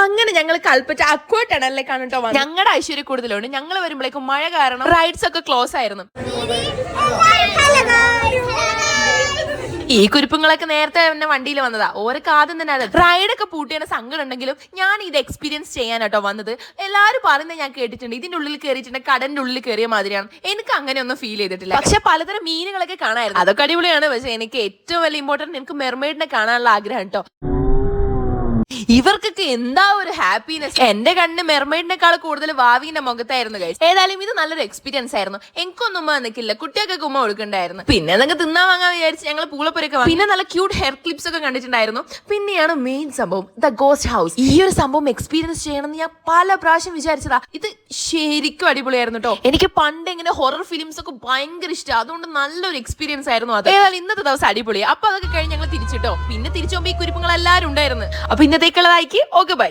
അങ്ങനെ ഞങ്ങൾ കൽപ്പറ്റ അക്വാ ടണലിലേക്കാണ് കേട്ടോ. ഞങ്ങളുടെ ഐശ്വര്യ കൂടുതലുണ്ട്. ഞങ്ങൾ വരുമ്പോഴേക്കും മഴ കാരണം റൈഡ്സ് ഒക്കെ ക്ലോസ് ആയിരുന്നു. ഈ കുരുപ്പങ്ങളൊക്കെ നേരത്തെ തന്നെ വണ്ടിയിൽ വന്നതാ. ഓരോ ആദ്യം തന്നെ അത് റൈഡൊക്കെ പൂട്ടിയ സങ്കടം ഉണ്ടെങ്കിലും ഞാൻ ഇത് എക്സ്പീരിയൻസ് ചെയ്യാനാട്ടോ വന്നത്. എല്ലാവരും പറയുന്നത് ഞാൻ കേട്ടിട്ടുണ്ട്, ഇതിന്റെ ഉള്ളിൽ കയറിയിട്ടുണ്ട് കടലിന്റെ ഉള്ളിൽ കയറിയ മാതിരിയാണ്. എനിക്ക് അങ്ങനെയൊന്നും ഫീൽ ചെയ്തിട്ടില്ല. പക്ഷെ പലതരം മീനുകളൊക്കെ കാണായിരുന്നു, അതൊക്കെ അടിപൊളിയാണ്. പക്ഷെ എനിക്ക് ഏറ്റവും വലിയ ഇമ്പോർട്ടന്റ് എനിക്ക് മെർമെയ്ഡിനെ കാണാനുള്ള ആഗ്രഹം കേട്ടോ. ഇവർക്കൊക്കെ എന്താ ഒരു ഹാപ്പിനെസ്. എന്റെ കണ്ണ് മെർമെയ്ഡിനേക്കാൾ കൂടുതൽ വാവിന്റെ മുഖത്തായിരുന്നു ഗൈസ്. ഏതായാലും ഇത് നല്ലൊരു എക്സ്പീരിയൻസ് ആയിരുന്നു. എനിക്കൊന്നും ഉമ്മ നിൽക്കില്ല, കുട്ടിയൊക്കെ ഉമ്മ കൊടുക്കണ്ടായിരുന്നു. പിന്നെ നിങ്ങൾക്ക് തിന്നാൻ വാങ്ങാൻ വിചാരിച്ച് ഞങ്ങൾ പൂളപ്പുരൊക്കെ വാങ്ങി. പിന്നെ നല്ല ക്യൂട്ട് ഹെയർ ക്ലിപ്സ് ഒക്കെ കണ്ടിട്ടുണ്ടായിരുന്നു. പിന്നെയാണ് മെയിൻ സംഭവം, ദ ഗോസ്റ്റ് ഹൗസ്. ഈ ഒരു സംഭവം എക്സ്പീരിയൻസ് ചെയ്യണമെന്ന് ഞാൻ പല പ്രാവശ്യം വിചാരിച്ചതാ. ഇത് ശരിക്കും അടിപൊളിയായിരുന്നു കേട്ടോ. എനിക്ക് പണ്ട് ഇങ്ങനെ ഹൊറർ ഫിലിംസ് ഒക്കെ ഭയങ്കര ഇഷ്ടം, അതുകൊണ്ട് നല്ലൊരു എക്സ്പീരിയൻസ് ആയിരുന്നു അത്. ഏതായാലും ഇന്നത്തെ ദിവസം അടിപൊളി. അപ്പൊ അതൊക്കെ കഴിഞ്ഞ് ഞങ്ങൾ തിരിച്ചിട്ടോ. പിന്നെ തിരിച്ചു പോകുമ്പോൾ ഈ കുരുപ്പങ്ങൾ എല്ലാവരും ഉണ്ടായിരുന്നു. അപ്പൊ ഇന്നത്തേക്കുള്ളതായിക്ക് ഓക്കെ ബൈ.